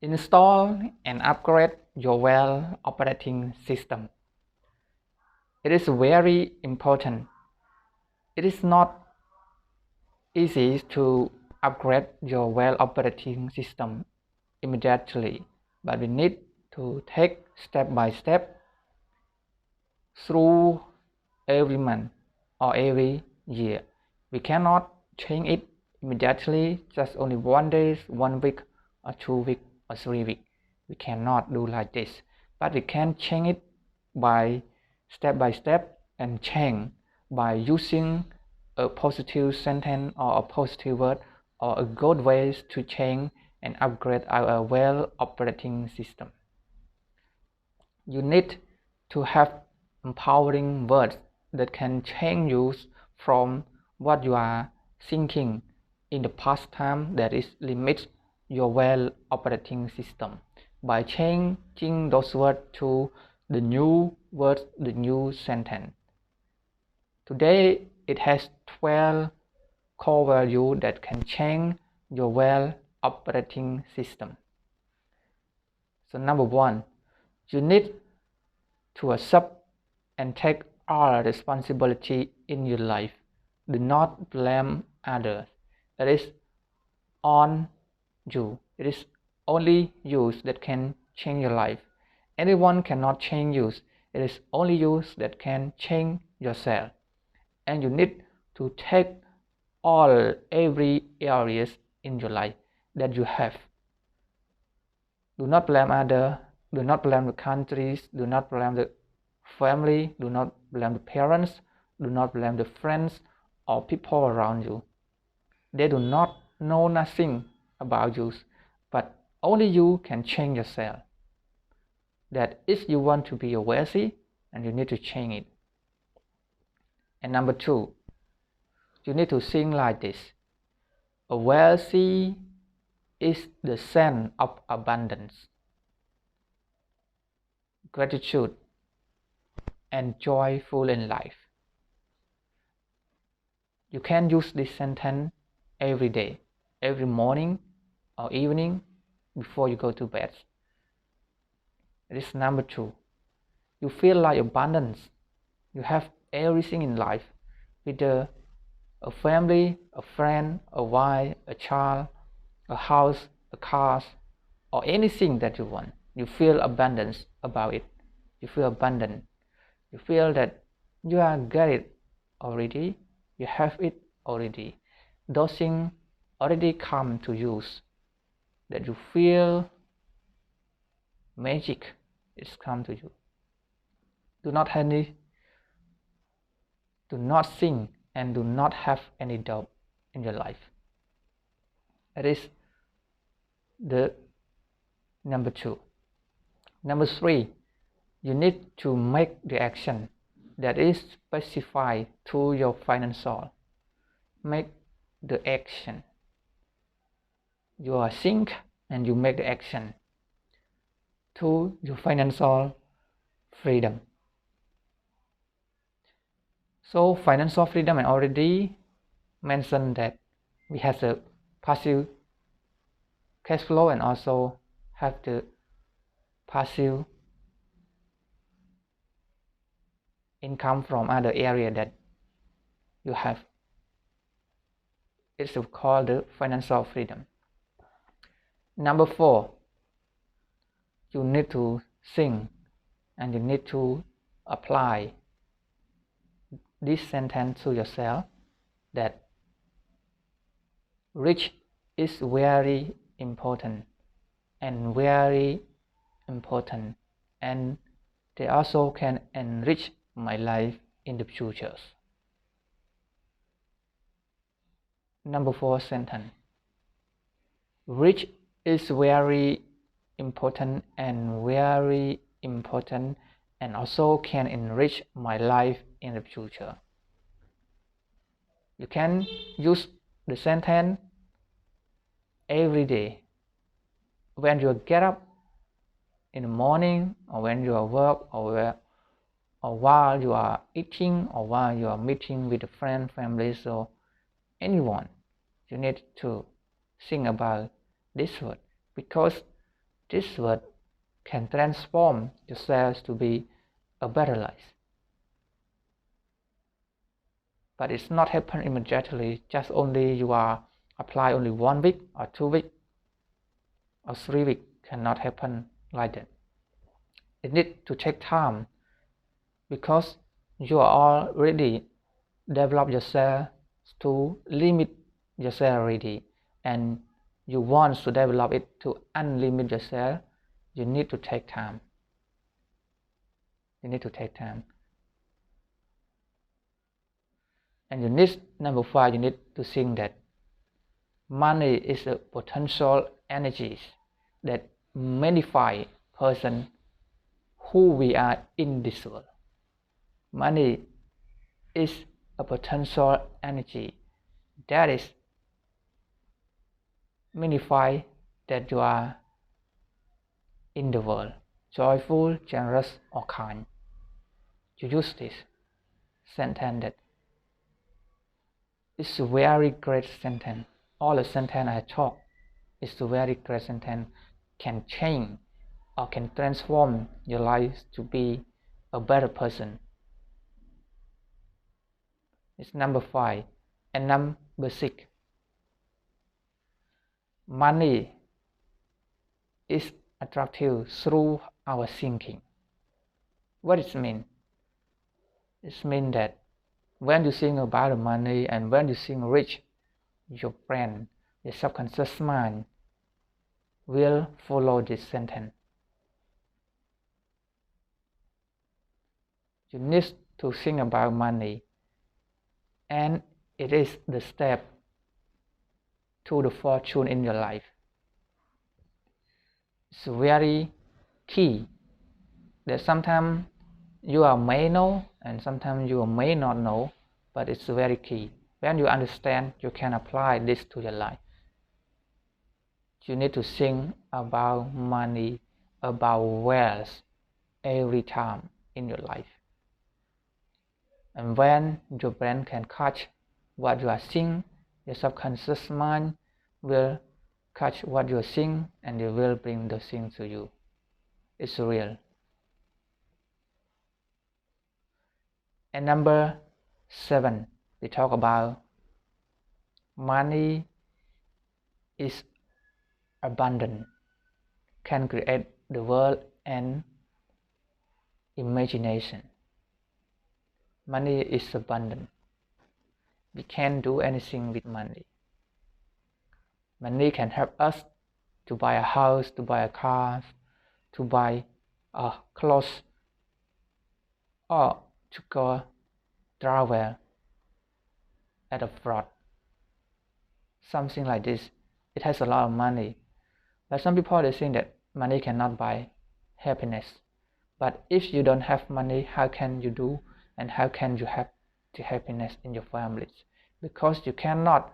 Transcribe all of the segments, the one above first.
Install and upgrade your WOS operating system. It is very important. It is not easy to upgrade your WOS operating system immediately, but we need to take step by step through every month or every year. We cannot change it immediately, just only 1 day, 1 week, or 2 weeks, or 3 weeks. We cannot do like this, but we can change it by step and change by using a positive sentence or a positive word or a good ways to change and upgrade our WOS operating system. You need to have empowering words that can change you from what you are thinking in the past time that is limit your WOS operating system by changing those words to the new words, the new sentence. Today it has 12 core values that can change your WOS operating system. So number 1, you need to accept and take all responsibility in your life. Do not blame others. It is on you. It is only you that can change your life. Anyone cannot change you. It is only you that can change yourself. And you need to take every areas in your life that you have. Do not blame others. Do not blame the countries. Do not blame the family. Do not blame the parents. Do not blame the friends or people around you. They do not know nothing about you, but only you can change yourself. That if you want to be wealthy, and you need to change it. And number 2, you need to think like this. A wealthy is the sense of abundance, gratitude, and joyful in life. You can use this sentence every day, every morning or evening before you go to bed. This is number 2. You feel like abundance. You have everything in life, either a family, a friend, a wife, a child, a house, a car, or anything that you want. You feel abundance about it. You feel abundant. You feel that you are get it already. You have it already. Those things already come to you. That you feel magic. It's come to you. Do not think and do not have any doubt in your life. That is the number 2. Number 3, you need to make the action that is specified to your financial. Make the action. You are think and you make the action to your financial freedom. So financial freedom, I already mentioned that we have the passive cash flow and also have the passive income from other area that you have. It's called the financial freedom. Number 4, you need to think and you need to apply this sentence to yourself, that rich is very important and very important, and they also can enrich my life in the future. Number 4 sentence. Rich is very important and very important, and also can enrich my life in the future. You can use the sentence every day. When you get up in the morning, or when you are work, or while you are eating, or while you are meeting with a friend, family, or anyone, you need to think about this word, because This word can transform yourself to be a better life. But it's not happen immediately, just only you are apply only 1 week or 2 weeks or 3 weeks, cannot happen like that. It needs to take time because you are already develop yourself to limit yourself already, and you want to develop it to unlimit yourself. You need to take time. You need to take time. And you need, number 5, you need to think that money is a potential energy that magnify person who we are in this world. Money is a potential energy that is magnify that you are in the world, joyful, generous, or kind. You use this sentence that it's a very great sentence. All the sentence I talk is a very great sentence, can change or can transform your life to be a better person. It's number 5. And number 6, money is attractive through our thinking. What does it mean? It means that when you think about money and when you think rich, your brain, your subconscious mind will follow this sentence. You need to think about money, and it is the step to the fortune in your life. It's very key that sometimes you may know and sometimes you may not know, but it's very key. When you understand, you can apply this to your life. You need to think about money, about wealth every time in your life. And when your brain can catch what you are seeing, your subconscious mind will catch what you are seeing, and it will bring those things to you. It's real. And number 7, we talk about money is abundant, can create the world and imagination. Money is abundant. We can do anything with money. Money can help us to buy a house, to buy a car, to buy clothes, or to go travel at abroad. Something like this. It has a lot of money. But some people they think that money cannot buy happiness. But if you don't have money, how can you do and how can you have the happiness in your families? Because you cannot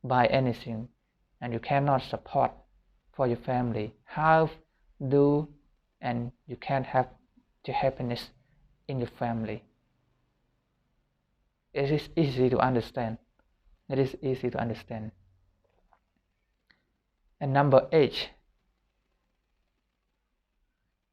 buy anything and you cannot support for your family. How do and you can have the happiness in your family? It is easy to understand. It is easy to understand. And number 8,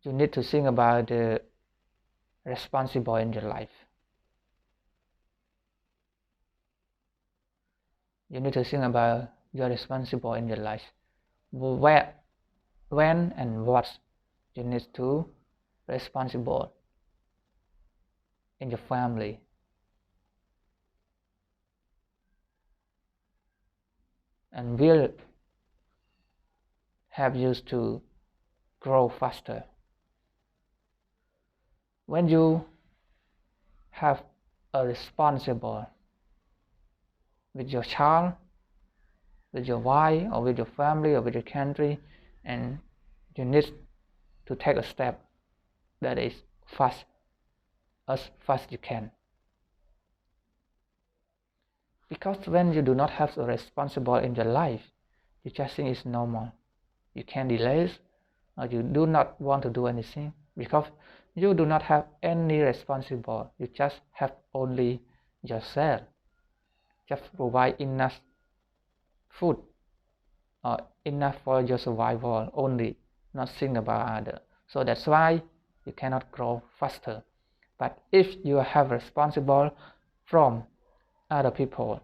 you need to think about the responsible in your life. You need to think about your responsible in your life. Where, when, and what you need to responsible in your family. And will help you to grow faster. When you have a responsible with your child, with your wife, or with your family, or with your country, and you need to take a step that is fast, as fast as you can. Because when you do not have a responsible in your life, you just think it's normal. You can delay, or you do not want to do anything because you do not have any responsible. You just have only yourself. Just provide enough food or enough for your survival only. not think about others. So that's why you cannot grow faster. But if you have responsible from other people,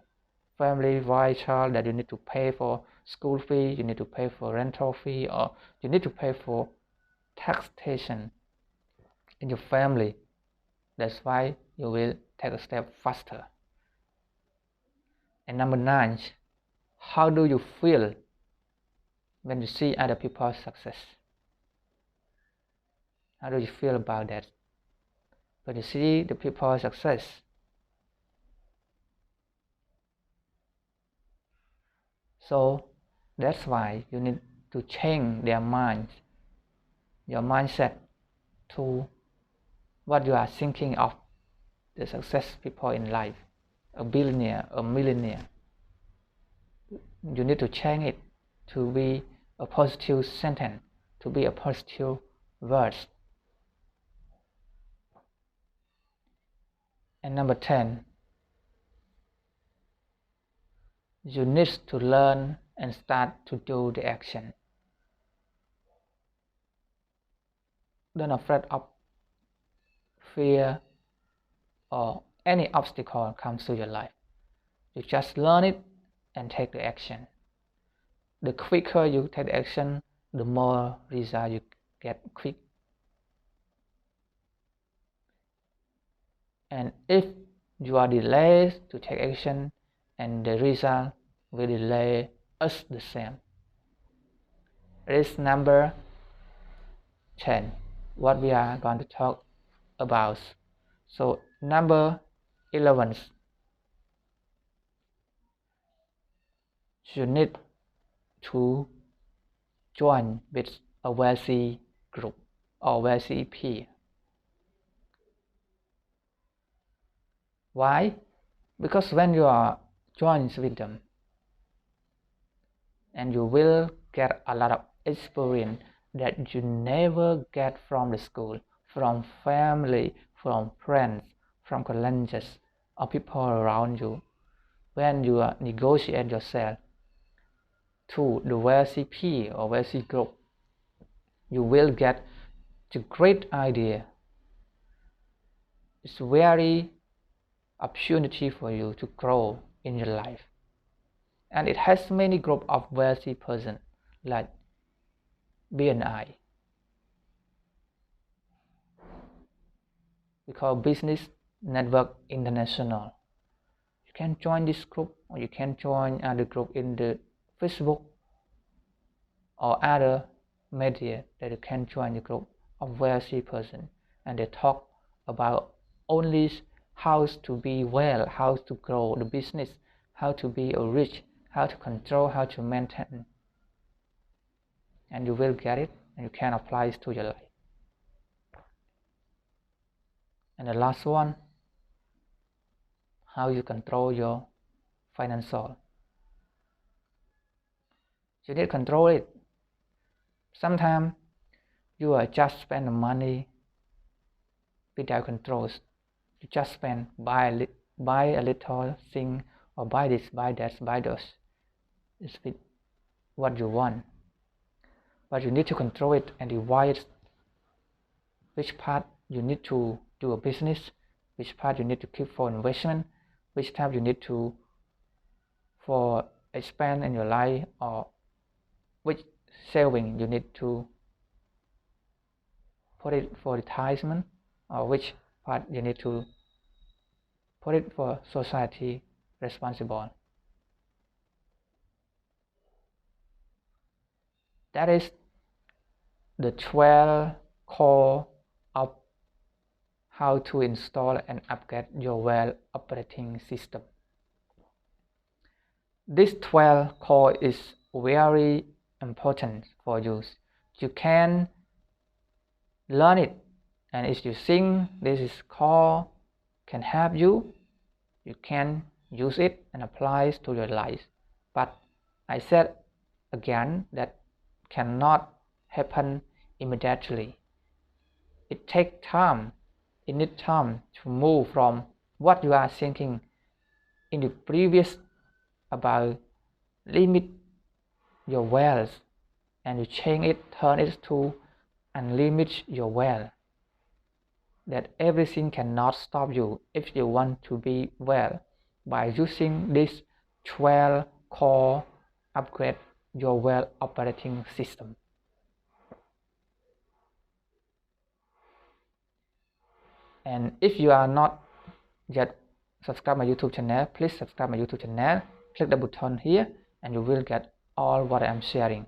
family, wife, child, that you need to pay for school fee, you need to pay for rental fee, or you need to pay for taxation in your family, that's why you will take a step faster. And number 9, how do you feel when you see other people's success? How do you feel about that? When you see the people's success, so that's why you need to change their minds, your mindset, to what you are thinking of the success people in life, a billionaire, a millionaire. You need to change it to be a positive sentence, to be a positive words. And number 10, you need to learn and start to do the action. Don't afraid of fear or any obstacle comes to your life. You just learn it and take the action. The quicker you take the action, the more result you get quick. And if you are delayed to take action, and the result will delay us the same. It is number 10, what we are going to talk about. So number 11, you need to join with a wealthy group or wealthy peer. Why? Because when you are joined with them, and you will get a lot of experience that you never get from the school, from family, from friends, from colleagues, or people around you. When you negotiate yourself to the wealthy peer or wealthy group, you will get the great idea. It's very opportunity for you to grow in your life. And it has many group of wealthy person like BNI. We call Business Network International. You can join this group, or you can join other group in the Facebook or other media that you can join the group of wealthy person, and they talk about only how to be well, how to grow the business, how to be rich, how to control, how to maintain, and you will get it and you can apply it to your life. And the last one, how you control your financial. You need to control it. Sometimes you are just spend the money without controls. You just spend, buy a little thing, or buy this, buy that, buy those. It's with what you want. But you need to control it and divide which part you need to do a business, which part you need to keep for investment, which part you need to for expand in your life, or which saving you need to put it for retirement, or which part you need to put it for society responsible. That is the 12 core of how to install and upgrade your well operating system. This 12 core is very important for you. You can learn it, and if you think this is core can help you, you can use it and apply it to your life. But I said again that cannot happen immediately. It takes time. It needs time to move from what you are thinking in the previous about limit your wealth and you change it, turn it to unlimit your well. That everything cannot stop you if you want to be well. By using this 12 core, upgrade your well operating system. And if you are not yet subscribed my YouTube channel, please subscribe my YouTube channel, click the button here, and you will get all what I am sharing.